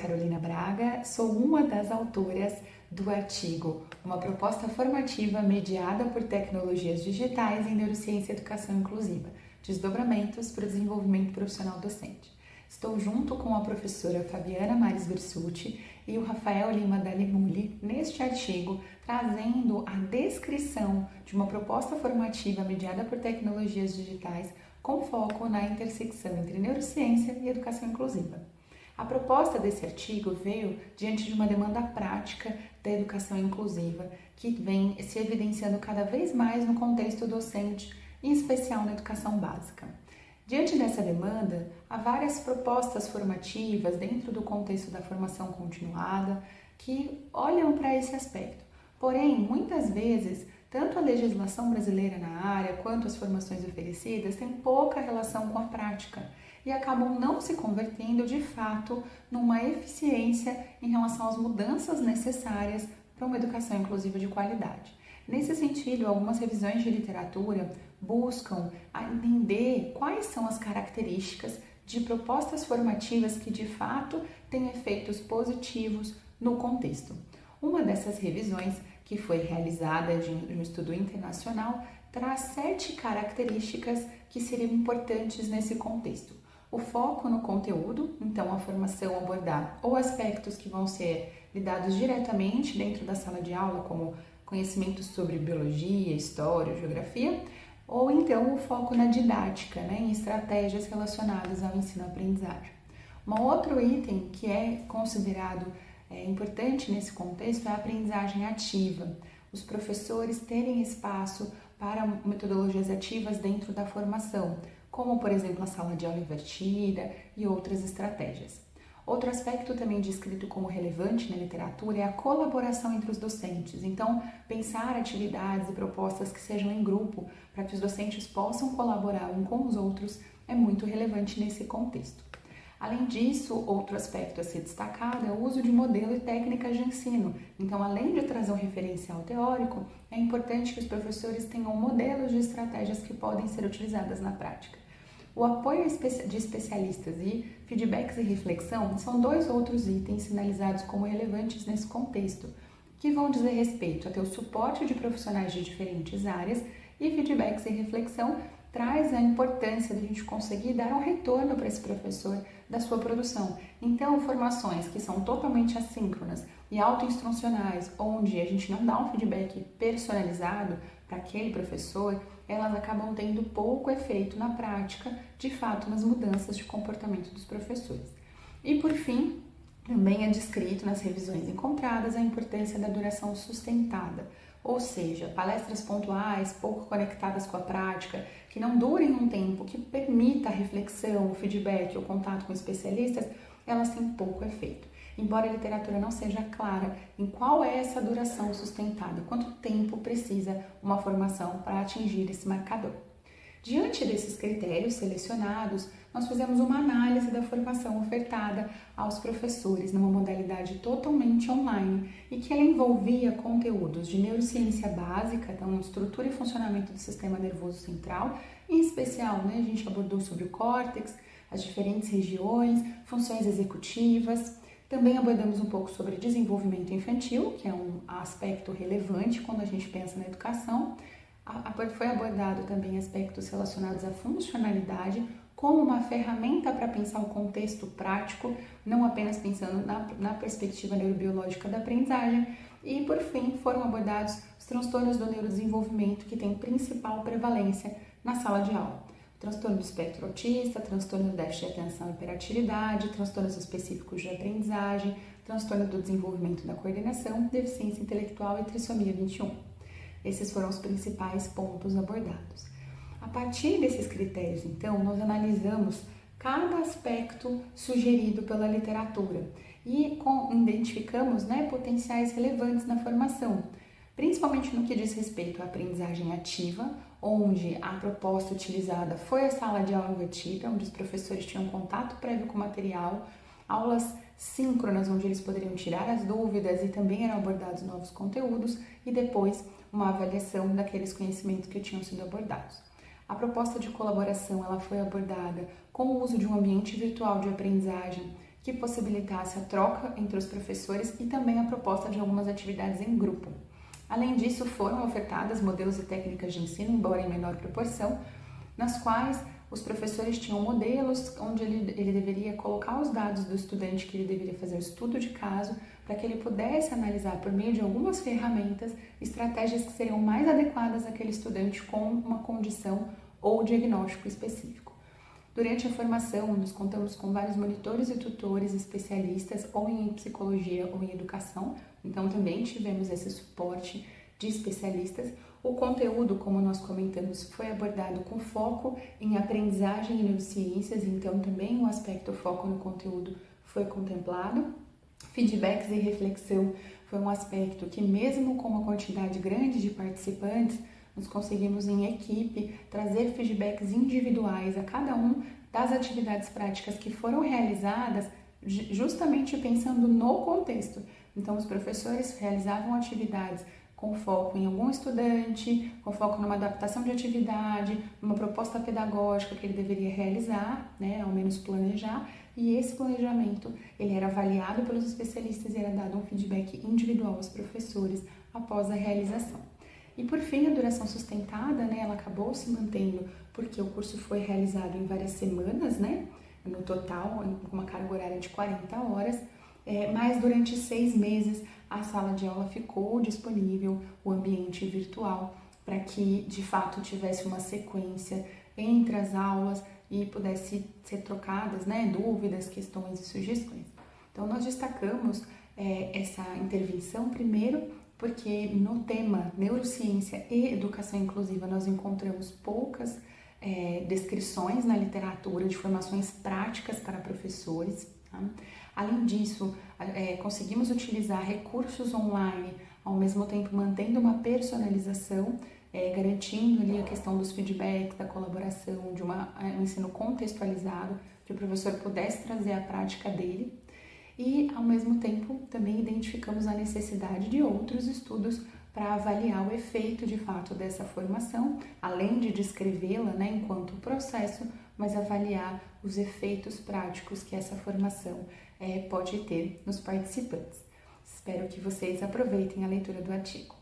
Carolina Braga, sou uma das autoras do artigo Uma proposta formativa mediada por tecnologias digitais em neurociência e educação inclusiva, desdobramentos para o desenvolvimento profissional docente. Estou junto com a professora Fabiana Maris Versucci e o Rafael Lima Dalimulli neste artigo, trazendo a descrição de uma proposta formativa mediada por tecnologias digitais com foco na intersecção entre neurociência e educação inclusiva. A proposta desse artigo veio diante de uma demanda prática da educação inclusiva, que vem se evidenciando cada vez mais no contexto docente, em especial na educação básica. Diante dessa demanda, há várias propostas formativas dentro do contexto da formação continuada que olham para esse aspecto. Porém, muitas vezes, tanto a legislação brasileira na área quanto as formações oferecidas têm pouca relação com a prática e acabam não se convertendo de fato numa eficiência em relação às mudanças necessárias para uma educação inclusiva de qualidade. Nesse sentido, algumas revisões de literatura buscam entender quais são as características de propostas formativas que de fato têm efeitos positivos no contexto. Uma dessas revisões, que foi realizada de um estudo internacional, traz 7 características que seriam importantes nesse contexto. O foco no conteúdo, então a formação abordar ou aspectos que vão ser lidados diretamente dentro da sala de aula, como conhecimentos sobre biologia, história, geografia, ou então o foco na didática, em estratégias relacionadas ao ensino-aprendizagem. Um outro item que é considerado importante nesse contexto é a aprendizagem ativa. Os professores terem espaço para metodologias ativas dentro da formação, como, por exemplo, a sala de aula invertida e outras estratégias. Outro aspecto também descrito como relevante na literatura é a colaboração entre os docentes. Então, pensar atividades e propostas que sejam em grupo para que os docentes possam colaborar uns com os outros é muito relevante nesse contexto. Além disso, outro aspecto a ser destacado é o uso de modelo e técnicas de ensino. Então, além de trazer um referencial teórico, é importante que os professores tenham modelos de estratégias que podem ser utilizadas na prática. O apoio de especialistas e feedbacks e reflexão são 2 outros itens sinalizados como relevantes nesse contexto, que vão dizer respeito a ter o suporte de profissionais de diferentes áreas e feedbacks e reflexão traz a importância de a gente conseguir dar um retorno para esse professor da sua produção. Então, formações que são totalmente assíncronas e autoinstrucionais, onde a gente não dá um feedback personalizado para aquele professor, elas acabam tendo pouco efeito na prática, de fato, nas mudanças de comportamento dos professores. E, por fim, também é descrito nas revisões encontradas a importância da duração sustentada, ou seja, palestras pontuais, pouco conectadas com a prática, que não durem um tempo que permita a reflexão, o feedback, o contato com especialistas, elas têm pouco efeito. Embora a literatura não seja clara em qual é essa duração sustentada, quanto tempo precisa uma formação para atingir esse marcador. Diante desses critérios selecionados, nós fizemos uma análise da formação ofertada aos professores numa modalidade totalmente online e que ela envolvia conteúdos de neurociência básica, então estrutura e funcionamento do sistema nervoso central, em especial, a gente abordou sobre o córtex, as diferentes regiões, funções executivas. Também abordamos um pouco sobre desenvolvimento infantil, que é um aspecto relevante quando a gente pensa na educação. Foi abordado também aspectos relacionados à funcionalidade como uma ferramenta para pensar o contexto prático, não apenas pensando na perspectiva neurobiológica da aprendizagem. E, por fim, foram abordados os transtornos do neurodesenvolvimento que têm principal prevalência na sala de aula. Transtorno do espectro autista, transtorno do déficit de atenção e hiperatividade, transtornos específicos de aprendizagem, transtorno do desenvolvimento da coordenação, deficiência intelectual e trissomia 21. Esses foram os principais pontos abordados. A partir desses critérios, então, nós analisamos cada aspecto sugerido pela literatura e identificamos potenciais relevantes na formação, principalmente no que diz respeito à aprendizagem ativa, onde a proposta utilizada foi a sala de aula invertida, onde os professores tinham contato prévio com o material, aulas síncronas, onde eles poderiam tirar as dúvidas e também eram abordados novos conteúdos, e depois uma avaliação daqueles conhecimentos que tinham sido abordados. A proposta de colaboração ela foi abordada com o uso de um ambiente virtual de aprendizagem que possibilitasse a troca entre os professores e também a proposta de algumas atividades em grupo. Além disso, foram ofertadas modelos e técnicas de ensino, embora em menor proporção, nas quais os professores tinham modelos onde ele deveria colocar os dados do estudante que ele deveria fazer o estudo de caso, para que ele pudesse analisar por meio de algumas ferramentas estratégias que seriam mais adequadas àquele estudante com uma condição ou diagnóstico específico. Durante a formação, nos contamos com vários monitores e tutores especialistas ou em psicologia ou em educação, então também tivemos esse suporte de especialistas. O conteúdo, como nós comentamos, foi abordado com foco em aprendizagem e neurociências, então também o aspecto foco no conteúdo foi contemplado. Feedbacks e reflexão foi um aspecto que, mesmo com uma quantidade grande de participantes, nós conseguimos em equipe trazer feedbacks individuais a cada um das atividades práticas que foram realizadas, justamente pensando no contexto. Então, os professores realizavam atividades com foco em algum estudante, com foco numa adaptação de atividade, numa proposta pedagógica que ele deveria realizar, ao menos planejar, e esse planejamento ele era avaliado pelos especialistas e era dado um feedback individual aos professores após a realização. E por fim, a duração sustentada, ela acabou se mantendo porque o curso foi realizado em várias semanas, no total, com uma carga horária de 40 horas, mas durante 6 meses a sala de aula ficou disponível, o ambiente virtual, para que de fato tivesse uma sequência entre as aulas e pudesse ser trocadas dúvidas, questões e sugestões. Então nós destacamos essa intervenção primeiro porque no tema neurociência e educação inclusiva nós encontramos poucas descrições na literatura de formações práticas para professores. Tá? Além disso, conseguimos utilizar recursos online, ao mesmo tempo mantendo uma personalização, garantindo ali a questão dos feedbacks, da colaboração, de um ensino contextualizado, que o professor pudesse trazer a prática dele. E, ao mesmo tempo, também identificamos a necessidade de outros estudos para avaliar o efeito de fato dessa formação, além de descrevê-la enquanto processo, mas avaliar os efeitos práticos que essa formação pode ter nos participantes. Espero que vocês aproveitem a leitura do artigo.